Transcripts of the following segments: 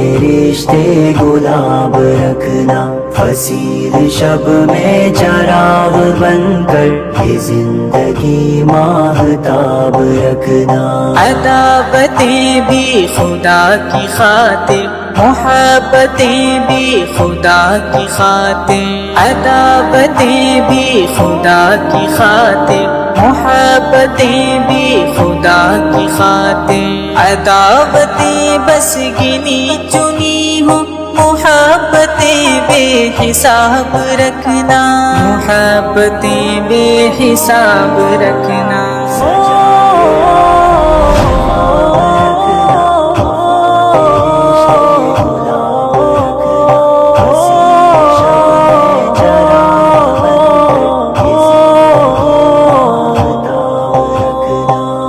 کے رشتے گلاب رکھنا، حسین شب میں چراغ بن کر یہ زندگی ماہتاب رکھنا۔ عداوتیں بھی خدا کی خاطر، محبتیں بھی خدا کی خاطر، عداوتیں بھی خدا کی خاطر، محبتیں بھی خدا کی خاطر، عداوتیں بس گنی چنی ہوں، محبتیں بے حساب رکھنا، محبتیں بے حساب رکھنا۔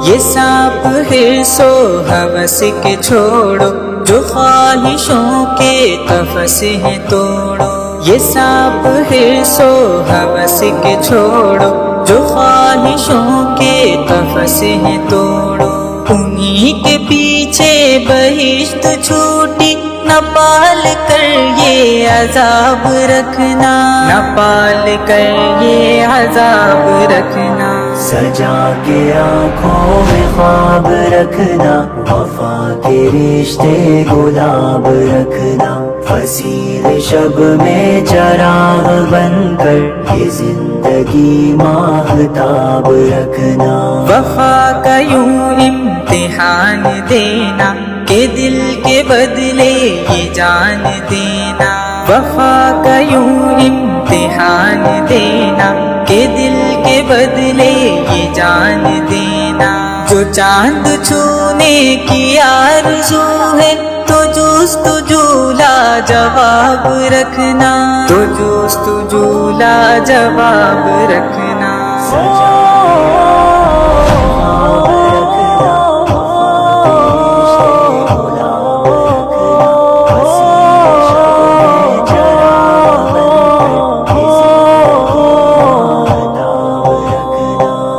یہ سانپ حرص و ہوس کے چھوڑو، جو خواہشوں کے قفس ہیں توڑو، یہ سانپ حرص و ہوس کے چھوڑو، جو خواہشوں کے قفس ہیں توڑو، انہی کے پیچھے بہشت چھوٹی، نہ پال کر یہ عذاب رکھنا، نہ پال کر یہ عذاب رکھنا۔ سجا کے آنکھوں میں خواب رکھنا، وفا کے رشتے گلاب رکھنا، حسین شب میں چراغ بن کر یہ زندگی ماہتاب رکھنا۔ وفا کا یوں امتحان دینا کہ دل کے بدلے یہ جان دینا، وفا کا یوں امتحان دینا کہ دل کے بدلے یہ جان دینا، جو چاند چھونے کی آرزو ہے تو جستجو لاجواب رکھنا، تو جستجو لاجواب رکھنا۔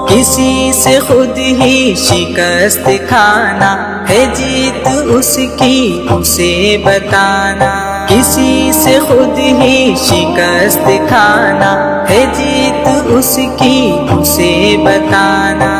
کسی سے خود ہی شکست کھانا ہے جیت اس کی اسے بتانا، کسی سے خود ہی شکست کھانا ہے جیت اس کی اسے بتانا،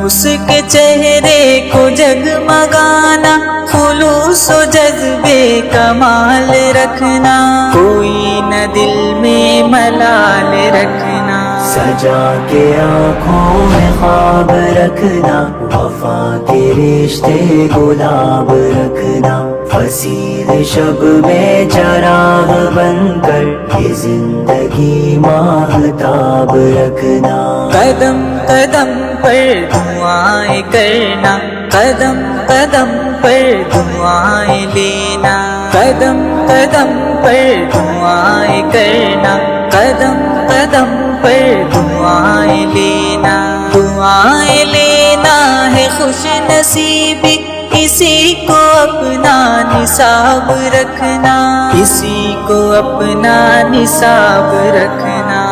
اس کے چہرے کو جگمگانا، خلوص و جذبے کمال رکھنا، کوئی نہ دل میں ملال رکھنا۔ سجا کے آنکھوں میں خواب رکھنا، وفا کے رشتے گلاب رکھنا، حسین شب میں چراغ بن کر یہ زندگی ماہتاب رکھنا۔ قدم قدم پر دعائیں کرنا، قدم قدم پر دعائیں لینا، قدم قدم پر دعائیں کرنا، قدم قدم پر دعائیں لینا، دعائیں لینا ہے خوش نصیبی، اسی کو اپنا نصاب رکھنا، اسی کو اپنا نصاب رکھنا۔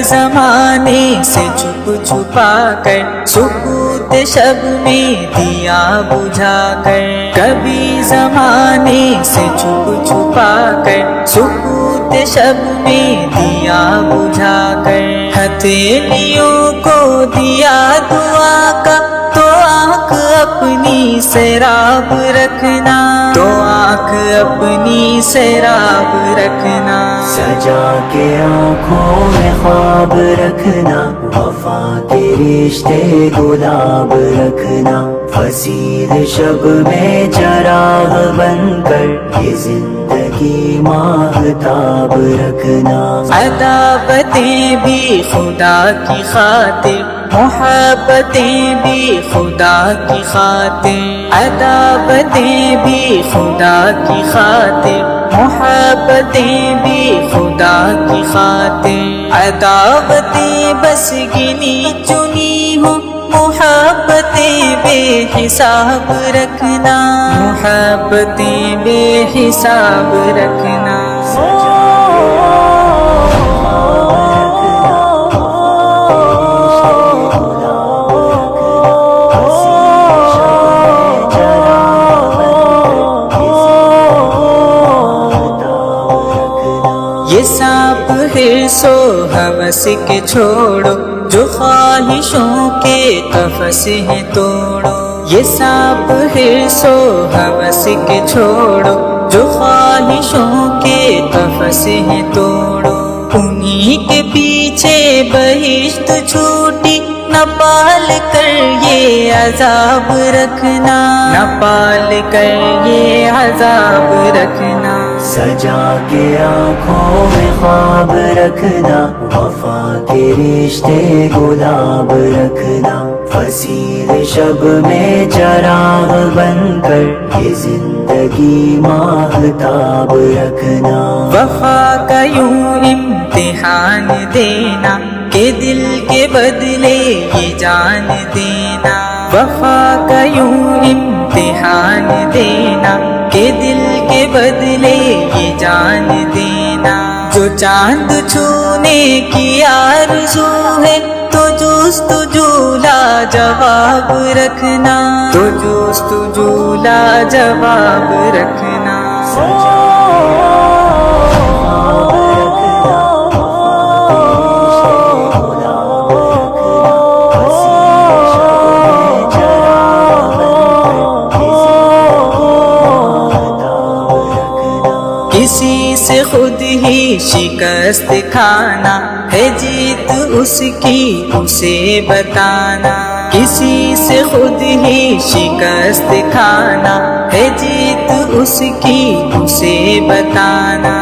زمانے سے چھپ چھپا کر سکوت شب میں دیا بجھا کر، کبھی زمانے سے چھپ چھپا کر سکوت شب میں دیا بجھا کر، ہتھیلیوں کو دیا دعا کا تو آنکھ اپنی سیراب رکھنا، تو آنکھ اپنی سیراب رکھنا۔ سجا کے آنکھوں میں خواب رکھنا، وفا کے رشتے گلاب رکھنا، حسین شب میں چراغ بن کر یہ زندگی ماہتاب رکھنا۔ عداوتیں بھی خدا کی خاطر، محبتیں بھی خدا کی خاطر، عداوتیں بھی خدا کی خاطر، محبتیں بھی خدا کی خاطر، عداوتیں بس گنی چنی ہوں، محبتیں بے حساب رکھنا، محبتیں بے حساب رکھنا یہ سانپ حرص و ہوس کے چھوڑو جو خواہشوں کے قفس ہیں توڑو یہ سانپ حرص و ہوس کے چھوڑو جو خواہشوں کے قفس ہیں توڑو انہی کے پیچھے بہشت چھوٹی نہ پال کر یہ عذاب رکھنا نہ پال کر یہ عذاب رکھنا سجا کے آنکھوں میں خواب رکھنا وفا کے رشتے گلاب رکھنا فصیل شب میں چراغ بن کر یہ زندگی ماہتاب رکھنا وفا کا یوں امتحان دینا کہ دل کے بدلے یہ جان دینا وفا کا یوں امتحان دینا کہ دل کے بدلے یہ جان دینا جو چاند چھونے کی آرزو ہے تو جستجو لاجواب رکھنا تو جستجو لاجواب رکھنا کسی سے خود ہی شکست کھانا ہے جیت اس کی اسے بتانا کسی سے خود ہی شکست کھانا ہے جیت اس کی اسے بتانا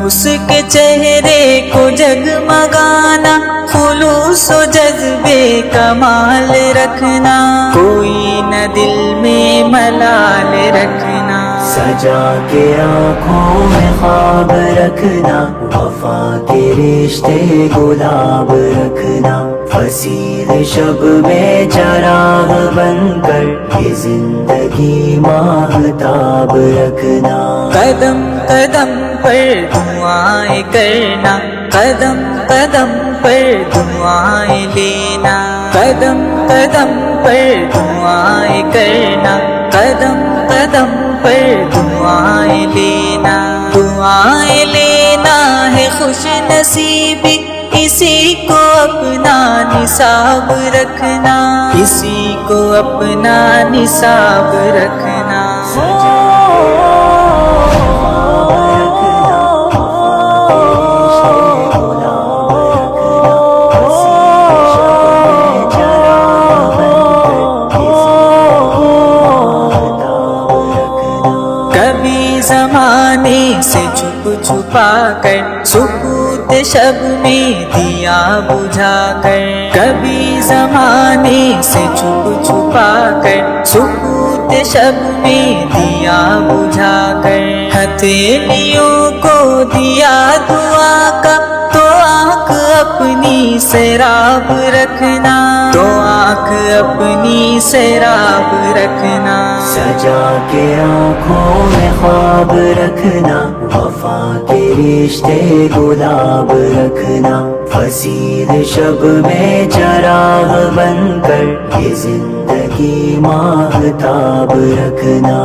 اس کے چہرے کو جگمگانا خلوص و جذبے کمال رکھنا کوئی نہ دل میں ملال رکھنا سجا کے آنکھوں میں خواب رکھنا وفا کے رشتے گلاب رکھنا فصیل شب میں چراغ بن کر یہ زندگی ماہتاب رکھنا قدم قدم پر دعائیں کرنا قدم قدم پر دعائیں لینا قدم قدم پر دعائیں کرنا قدم قدم پر دعائیں لینا دعائیں لینا ہے خوش نصیبی اسی کو اپنا نصاب رکھنا اسی کو اپنا نصاب رکھنا زمانے سے چھپ چھپا کر سکوت شب میں دیا بجھا کر کبھی زمانے سے چھپ چھپا کر سکوت شب میں دیا بجھا کر ہتھیلیوں کو دیا دعا کا تو آنکھ اپنی سیراب رکھنا تو آنکھ اپنی سیراب رکھنا سجا کے آنکھوں میں خواب رکھنا وفا کے رشتے گلاب رکھنا فصیل شب میں چراغ بن کر یہ زندگی ماہتاب رکھنا